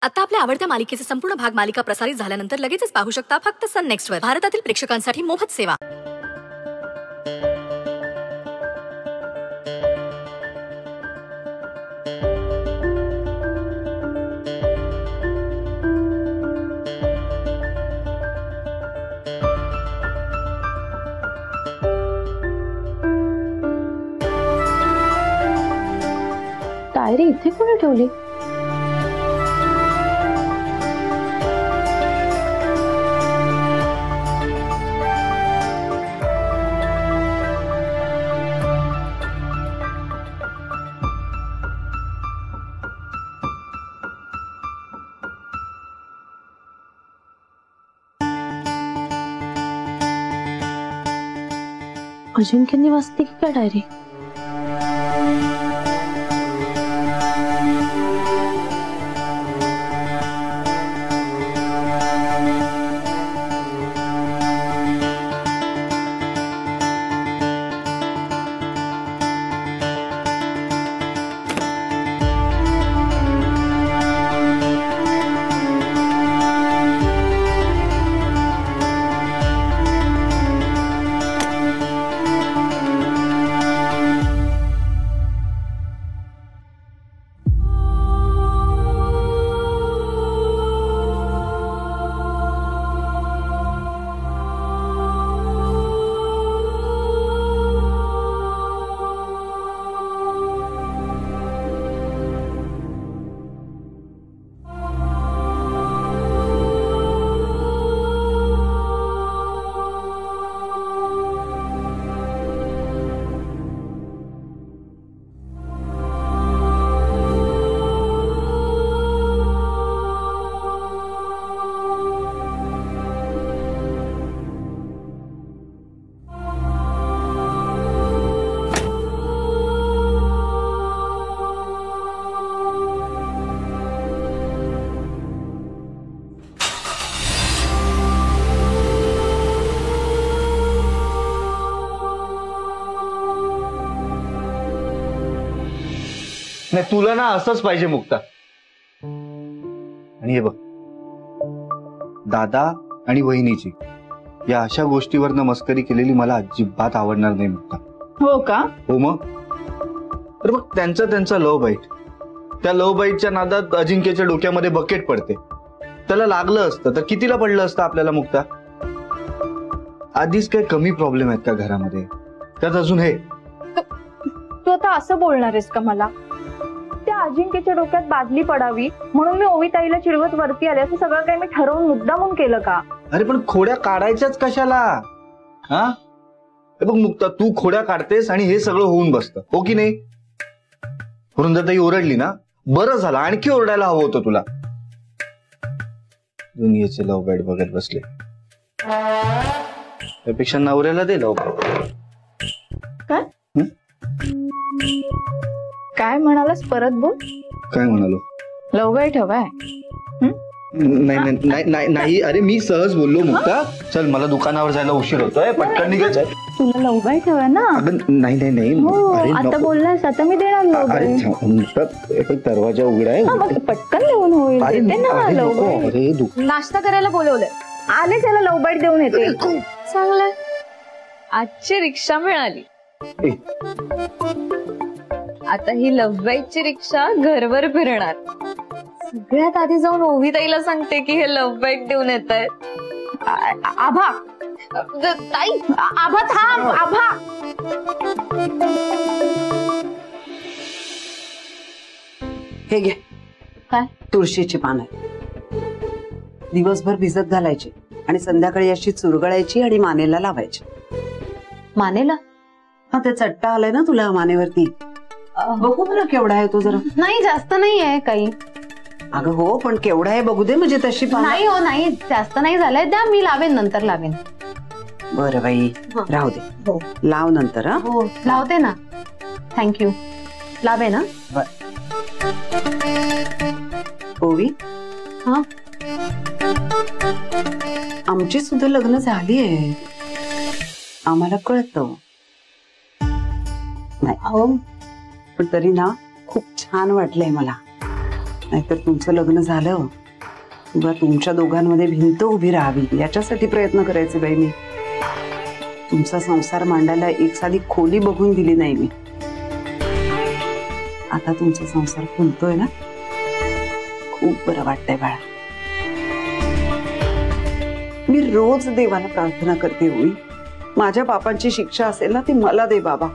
आता आपल्या आवडत्या मालिकेचे संपूर्ण भाग मालिका प्रसारित झाल्यानंतर लगेचच पाहू शकता फक्त सन नेक्स्ट वर. भारतातील प्रेक्षकांसाठी मोफत सेवा. डायरी इथे कोणी ठेवली? अजिंक्यनी वाचली की काय डायरी? नाही तुला ना असंच पाहिजे मुक्ता. आणि हे बघ, दादा आणि वहिनीची या अशा गोष्टीवरनं मस्करी केलेली मला अजिबात आवडणार नाही मुक्ता. हो का? हो मग. तर मग त्यांचा लव्ह बाईट, त्या लव्ह बाईटच्या नादात अजिंक्यच्या डोक्यामध्ये बकेट पडते. त्याला लागलं असतं तर कितीला पडलं असतं आपल्याला मुक्ता? आधीच काही कमी प्रॉब्लेम आहेत का घरामध्ये, त्यात अजून हे. तू आता असं बोलणार आहेस का मला? त्या अजिंक्यच्या डोक्यात बादली पडावी म्हणून मी ओवीताईला चिडवत वरती आले, असं सगळं काही मी ठरवून मुद्दामून केलं का? अरे पण खोड्या काढायच्याच कशाला? हा बघ मुक्ता, तू खोड्या काढतेस आणि हे सगळं होऊन बसतं, हो की नाही? वृंदाताई ओरडली ना, बरं झालं, आणखी ओरडायला हवं होतं तुला. दुनियेचे लव्ह बाईट बघत बसले, त्यापेक्षा नवऱ्याला दे लव्ह बाईट. काय काय म्हणालास? परत बोल. काय म्हणालो? लव्ह बाईट हवाय? नाही अरे मी सहज बोललो मुक्ता. चल मला दुकानावर जायला उशीर होतोय, पटकन निघायचंय. तुला लव्ह बाईट हवाय ना? नाही आता बोललास, आता मी देणार लव्ह बाईट. दरवाजा उघडा आहे, पटकन लिहून होईल. नाश्ता करायला बोलवलंय, आले त्याला लव्ह बाईट देऊन येते. चांगलंय, आजची रिक्षा मिळाली. आता ही लव्ह बाईटची रिक्षा घरभर फिरणार. सगळ्यात आधी जाऊन ओवीताईला सांगते की हे लव्ह बाईट देऊन येत आहेत. आभा ताई, आभा थांब. आभा हे घे. काय? तुळशीची पानं. दिवसभर भिजत घालायची आणि संध्याकाळी अशी चुरगळायची आणि मानेला लावायची. मानेला? हा, ते चट्टा आलाय ना तुला मानेवरती. बघू बरं केवढा आहे तो. जरा नाही, जास्त नाही आहे काही. अगं हो, पण केवढा आहे बघू दे, म्हणजे तशी नाही. हो नाही, जास्त नाही झालंय. द्या, मी लावेन, नंतर लावेन. बरं बाई, राहू दे. हो लाव नंतर. हो लावते ना. थँक्यू. लावे ना? ओवी, हा, आमची सुद्धा लग्न झाली आहे, आम्हाला कळतं. नाही पण तरी ना खूप छान वाटलंय मला. नाहीतर तुमचं लग्न झालं किंवा तुमच्या दोघांमध्ये भिंत उभी राहावी याच्यासाठी प्रयत्न करायचे बाई मी. तुमचा संसार मांडायला एक साधी खोली बघून दिली नाही मी. आता तुमचा संसार फुलतोय ना, खूप बरं वाटतंय बाळा. मी रोज देवाला प्रार्थना करते होई, माझ्या बापांची शिक्षा असेल ना ती मला दे बाबा.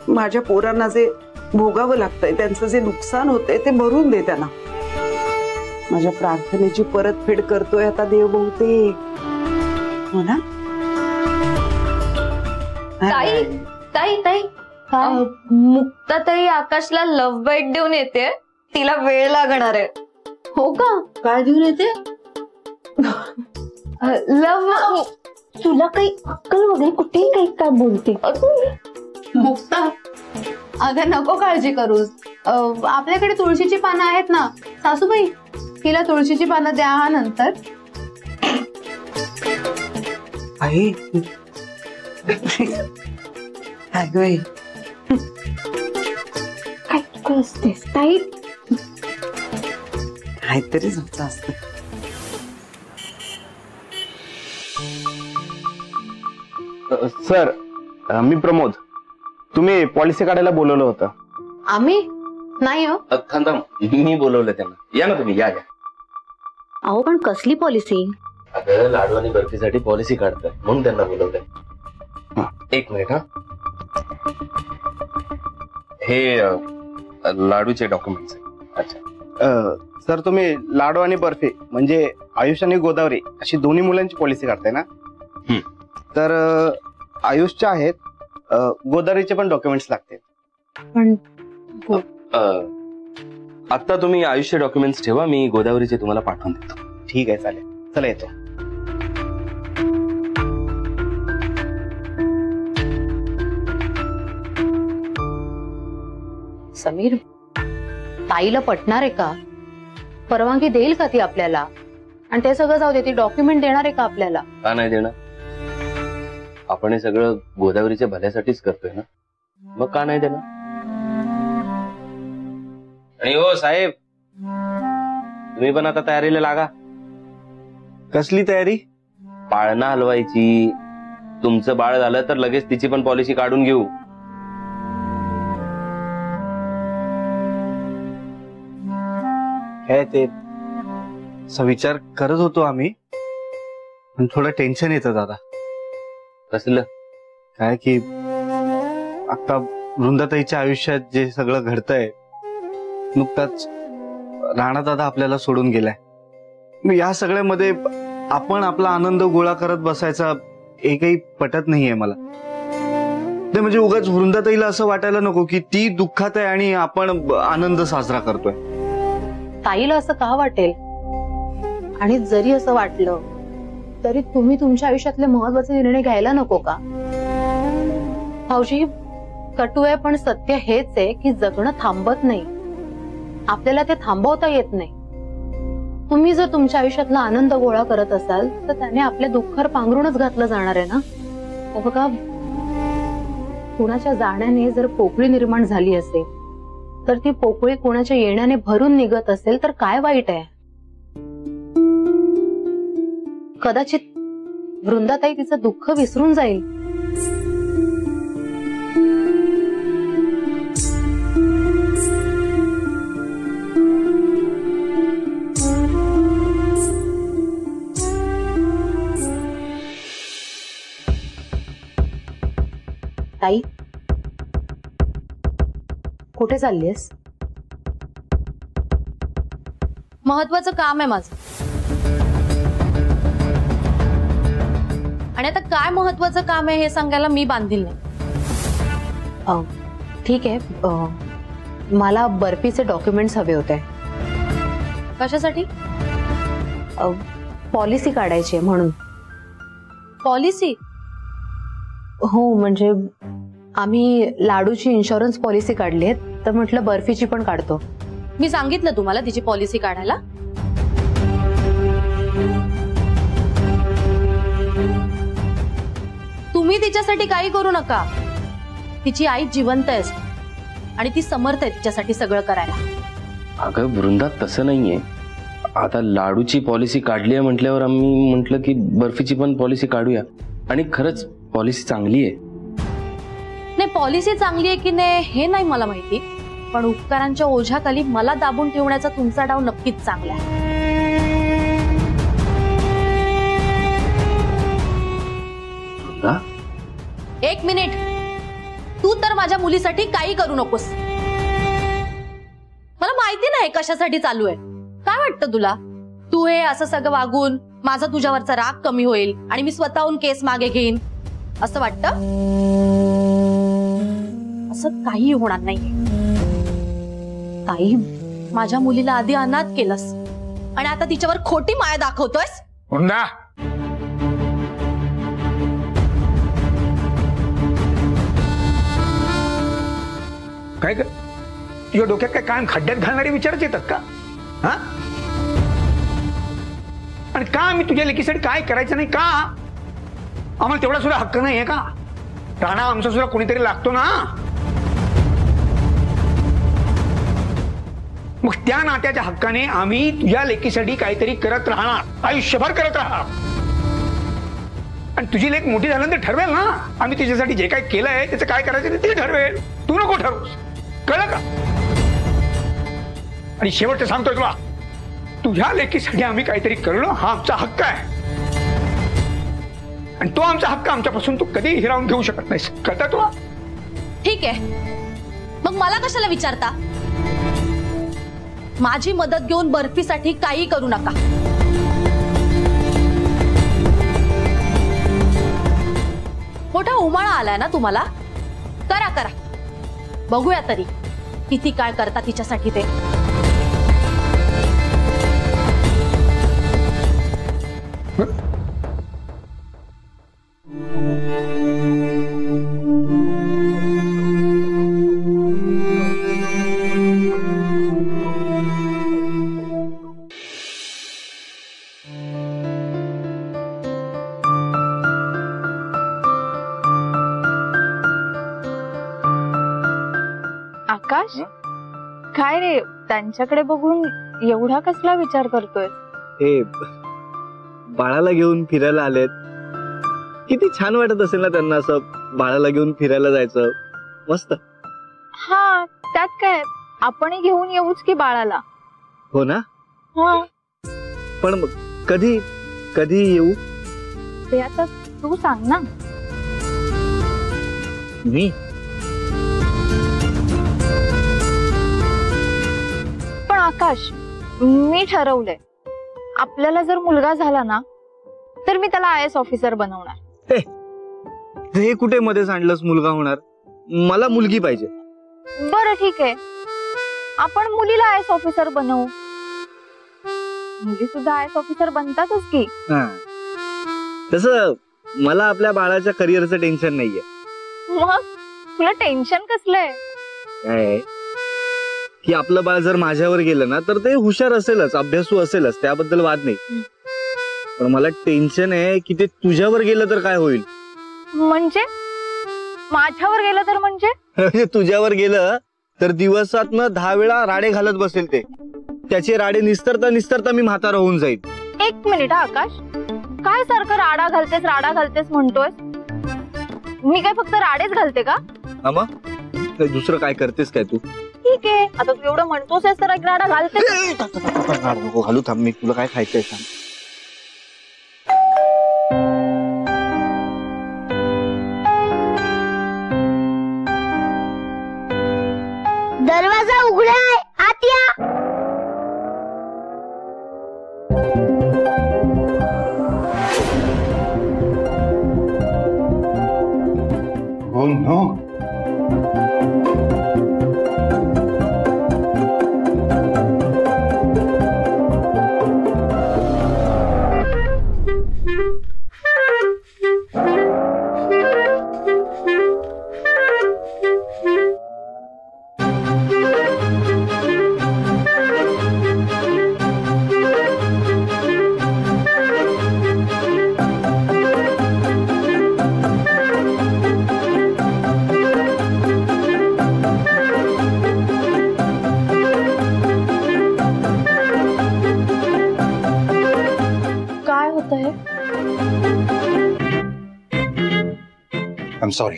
माझ्या पोरांना जे भोगावं लागतंय, त्यांचं जे नुकसान होतंय ते भरून दे त्यांना. माझ्या प्रार्थनेची परतफेड करतोय आता देव बहुतेक. हो ना ताई ताई ताई मुक्ताताई आकाशला लव्ह बाईट देऊन येते. तिला वेळ लागणार आहे. हो का? काय देऊन येते? लव्ह. तुला काही अक्कल वगैरे कुठेही काही काय बोलते मुक्ता. अगं नको काळजी करूस. आपल्याकडे तुळशीची पानं आहेत ना सासूबाई, तिला तुळशीची पानं द्या. हा नंतर आई काय गं काय कसतेस ताई? काहीतरी झोपचं असतं. सर, मी प्रमोद. तुम्ही पॉलिसी काढायला बोलवलं होतं. आम्ही नाही हो. थांब, मी बोलवलं त्यांना. या ना तुम्ही, या या. अहो पण कसली पॉलिसी? अगं लाडू आणि बर्फीसाठी पॉलिसी काढताय म्हणून त्यांना बोलवलंय. एक मिनिट. हा, हे लाडूचे डॉक्युमेंट्स. अच्छा सर, तुम्ही लाडू आणि बर्फी म्हणजे आयुष आणि गोदावरी अशी दोन्ही मुलांची पॉलिसी काढताय ना? तर आयुषच्या आहेत, गोदावरीचे पण डॉक्युमेंट्स लागतील. पण आता तुम्ही आयुषचे डॉक्युमेंट्स ठेवा, मी गोदावरीचे तुम्हाला पाठवून देतो. ठीक आहे, चालेल. चला येतो. समीर, ताईला पटणार आहे का? परवानगी देईल का ती आपल्याला? आणि ते सगळं जाऊ दे, ती डॉक्युमेंट देणार आहे का आपल्याला? का नाही देणार? आपण हे सगळं गोदावरीच्या भल्यासाठीच करतोय ना, मग का नाही देणार? आणि हो साहेब, तुम्ही पण आता तयारीला लागा. कसली तयारी? पाळणा हलवायची. तुमचं बाळ झालं तर लगेच तिची पण पॉलिसी काढून घेऊ. काय ते विचार करत होतो आम्ही, पण थोडं टेन्शन येतं दादा. कसलं? काय की आता वृंदाताईच्या आयुष्यात जे सगळं घडतंय, नुकताच राणा दादा आपल्याला सोडून गेलाय. या सगळ्यामध्ये आपण आपला आनंद गोळा करत बसायचा हे काही पटत नाहीये मला. ते म्हणजे उगाच वृंदाताईला असं वाटायला नको की ती दुःखात आहे आणि आपण आनंद साजरा करतोय. ताईला असं का वाटेल? आणि जरी असं वाटलं तरी तुम्ही तुमच्या आयुष्यातले महत्वाचे निर्णय घ्यायला नको का? भाऊजी, कटू आहे पण सत्य हेच आहे की जगणं थांबत नाही. आपल्याला ते थांबवता येत नाही. तुम्ही जर तुमच्या आयुष्यातला आनंद गोळा करत असाल तर त्याने आपल्या दुःखावर पांघरूनच घातलं जाणार आहे ना. बघा, कुणाच्या जाण्याने जर पोकळी निर्माण झाली असेल तर ती पोकळी कुणाच्या येण्याने भरून निघत असेल तर काय वाईट आहे? कदाचित वृंदाताई तिचं दुःख विसरून जाईल. ताई, कुठे चाललीस? महत्वाचं काम आहे माझं. आणि आता काय महत्वाचं काम आहे हे सांगायला मी बांधील नाही. ठीक आहे, मला बर्फीचे डॉक्युमेंट्स हवे होते. कशासाठी? पॉलिसी काढायची म्हणून. पॉलिसी? हो, म्हणजे आम्ही लाडूची इन्शुरन्स पॉलिसी काढली आहे, तर म्हटलं बर्फीची पण काढतो. मी सांगितलं तुम्हाला तिची पॉलिसी काढायला? तुम्ही तिच्यासाठी काही करू नका. तिची आई जिवंत आहे आणि ती समर्थ आहे तिच्यासाठी सगळं करायला. अगं वृंदा, तसं नाहीये. आता लाडूची पॉलिसी काढली आहे म्हटल्यावर आम्ही म्हटलं की बर्फीची पण पॉलिसी काढूया. आणि खरंच पॉलिसी चांगली आहे. नाही, पॉलिसी चांगली आहे की नाही हे नाही मला माहिती, पण उपकारांच्या ओझ्याखाली मला दाबून ठेवण्याचा तुमचा डाव नक्कीच चांगला आहे. एक मिनिट, तू तर माझ्या मुलीसाठी काही करू नकोस. मला माहिती नाही कशासाठी चालू आहे. काय वाटतं तुला, तू हे असं सगळं वागून माझा तुझ्यावरचा राग कमी होईल आणि मी स्वतःहून केस मागे घेईन असं वाटतं? असं काही होणार नाहीये. ताई, माझ्या मुलीला आधी अनाथ केलंस आणि आता तिच्यावर खोटी माया दाखवतोयस. काय तुझ्या डोक्यात काय कायम खड्ड्यात घालणारे विचारच येतात का? हा, आणि का मी तुझ्या लेकीसाठी काय करायचं नाही का? आम्हाला तेवढा सुद्धा हक्क नाही आहे का? राणा आमचा सुद्धा कोणीतरी लागतो ना. मग त्या नात्याच्या हक्काने आम्ही तुझ्या लेकीसाठी काहीतरी करत राहणार, आयुष्यभर करत राहणार. आणि तुझी लेक मोठी झाल्यानंतर ठरवेल ना आम्ही तिच्यासाठी जे काय केलंय त्याचं काय करायचं ते ठरवेल. तू नको ठरवूस, कळलं का? आणि शेवटचं सांगतोय तुला, तुझ्या लेकीसाठी आम्ही काहीतरी करणं हा आमचा हक्क आहे. आणि तो आमचा हक्क आमच्यापासून तू कधी हिरावून घेऊ शकत नाहीस, कळतं तुला? ठीक आहे, मग मला कशाला विचारता? माझी मदत घेऊन बर्फीसाठी काही करू नका. मोठा उमाळा आलाय ना तुम्हाला? करा करा, बघूया तरी किती काय करता तिच्यासाठी ते. आकाश, काय रे त्यांच्याकडे बघून एवढा कसला विचार करतोय? हे बाळाला घेऊन फिरायला आलेत. किती छान वाटत असेल ना त्यांना असं बाळाला घेऊन फिरायला जायचं. मस्त. हा, त्यात काय, आपणही घेऊन येऊच की बाळाला. हो ना? हा, पण मग कधी कधी येऊ ते आता तू सांग ना. मी पण आकाश, मी ठरवलंय, आपल्याला जर मुलगा झाला ना तर मी त्याला IAS ऑफिसर बनवणार. हे कुठे मध्ये सांडलंस मुलगा होणार? मला मुलगी पाहिजे. बरं ठीक आहे, आपण मुलीला IAS ऑफिसर बनवू. मुली सुद्धा IAS ऑफिसर बनतातच की. तसं मला आपल्या बाळाच्या करिअरचं टेन्शन नाहीये. मग तुला टेन्शन कसलंय? काय की आपलं बाळ जर माझ्यावर गेलं ना तर ते हुशार असेलच, अभ्यासू असेलच, त्याबद्दल वाद नाही. पण मला टेन्शन आहे की ते तुझ्यावर गेलं तर काय होईल. म्हणजे माझ्यावर गेलं तर? म्हणजे तुझ्यावर गेलं तर दिवसातनं 10 वेळा राडे घालत बसेल ते. त्याचे राडे निस्तरता निस्तरता मी म्हातारा होऊन जाईल. एक मिनिट आकाश, काय सारखं राडा घालतेस म्हणतोय? मी काय फक्त राडेच घालते का? मग दुसरं काय करतेस काय तू? ठीक आहे, आता तू एवढं म्हणतोस तर एक राडा घालते. घालू थांब, मी तुला काय खायचंय सांग. दरवाजा उघडा आहे, आत या. Oh no. Am sorry.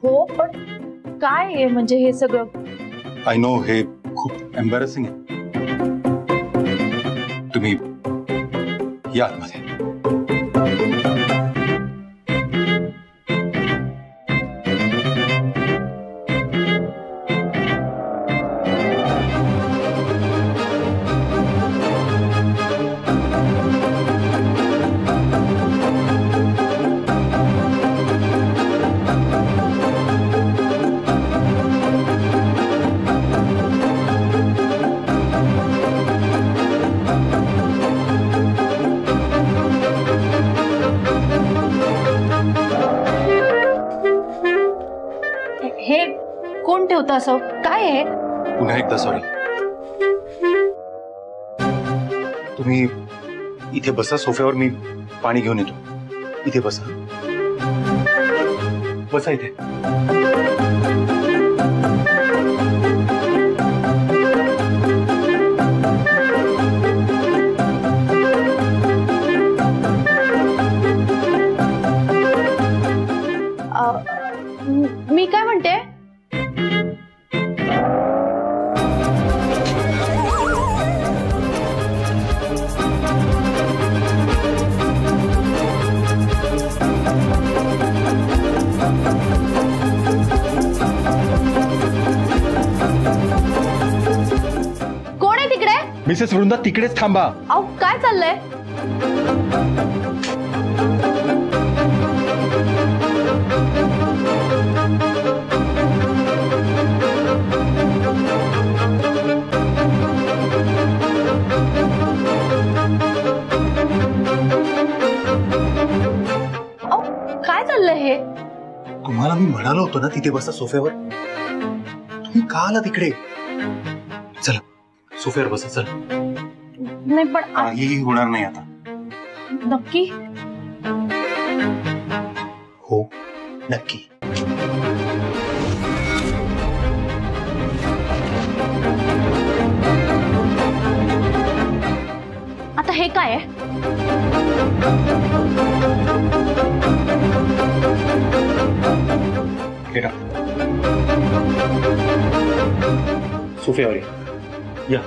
हो पण काय आहे म्हणजे हे सगळं? आय नो हे खूप एम्बॅरेसिंग आहे. तुम्ही या आतमध्ये. हे कोण ठेवतं असं? काय आहे? पुन्हा एकदा सॉरी. तुम्ही इथे बसा सोफ्यावर, मी पाणी घेऊन येतो. इथे बसा. बसा इथे. मी काय म्हणते, कोण आहे तिकडे? मिसेस वृंदा तिकडेच थांबा. अहो काय चाललंय? काय चाललंय हे? तुम्हाला मी म्हणालो होतो ना तिथे बसा सोफ्यावर. तुम्ही का आला तिकडे? चला सोफ्यावर बसा. चला. नाही पण काहीही होणार नाही आता. नक्की? हो नक्की. आता हे काय आहे? सोफ्यावर या.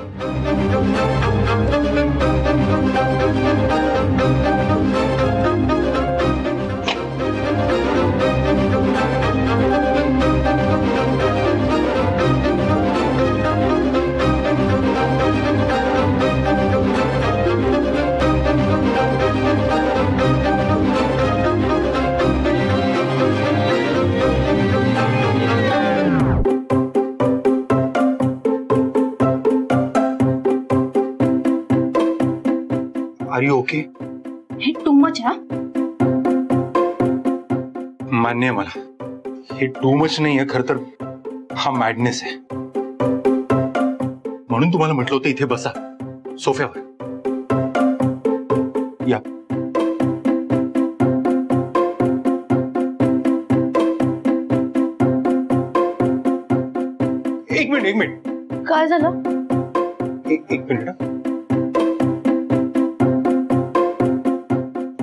Are you okay? हे टू मच. मान्य आहे मला, हे टू मच नाही आहे. खरं तर हा मॅडनेस आहे. म्हणून तुम्हाला म्हटलं होतं इथे बसा सोफ्यावर. या. एक मिनिट. काय झालं? एक मिनिट.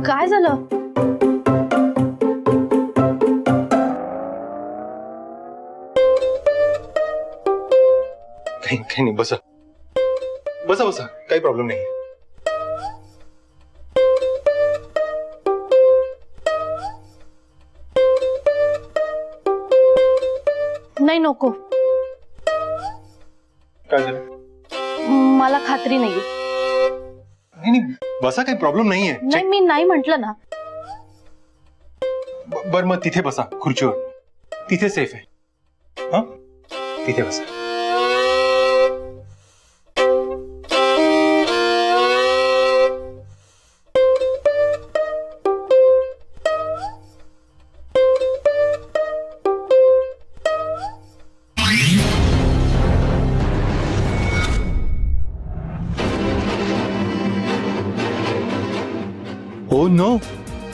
काय झालं? काही नाही. बसा बसा बसा. काही प्रॉब्लेम नाही. नाही नको. काय झालं? मला खात्री नाहीये. नाही बसा. काही प्रॉब्लेम नाहीये. नाही मी नाही म्हंटल ना. बर मग तिथे बसा खुर्चीवर. तिथे सेफ आहे. हा तिथे बसा. Oh no.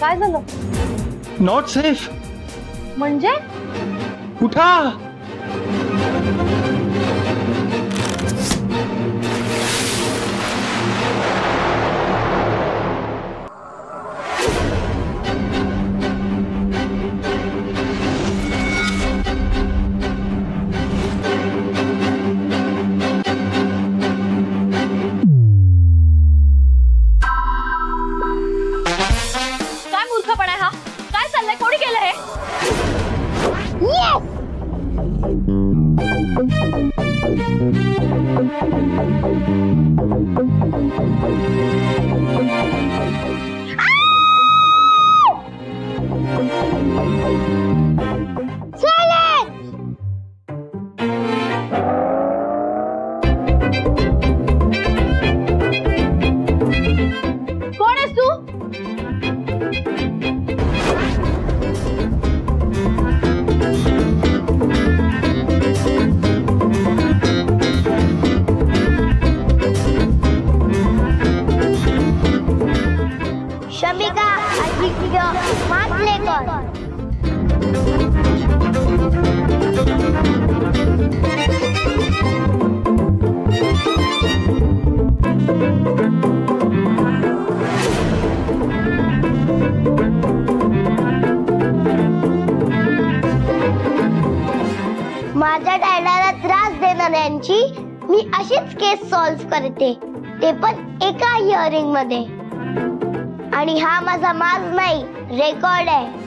काय झालं? Not safe. म्हणजे? उठा. माझ्या डॅडाला त्रास देणाऱ्यांची मी अशीच केस सॉल्व्ह करते, ते पण एका हिअरिंग मध्ये. आणि हा माझा माज नाही, रेकॉर्ड आहे.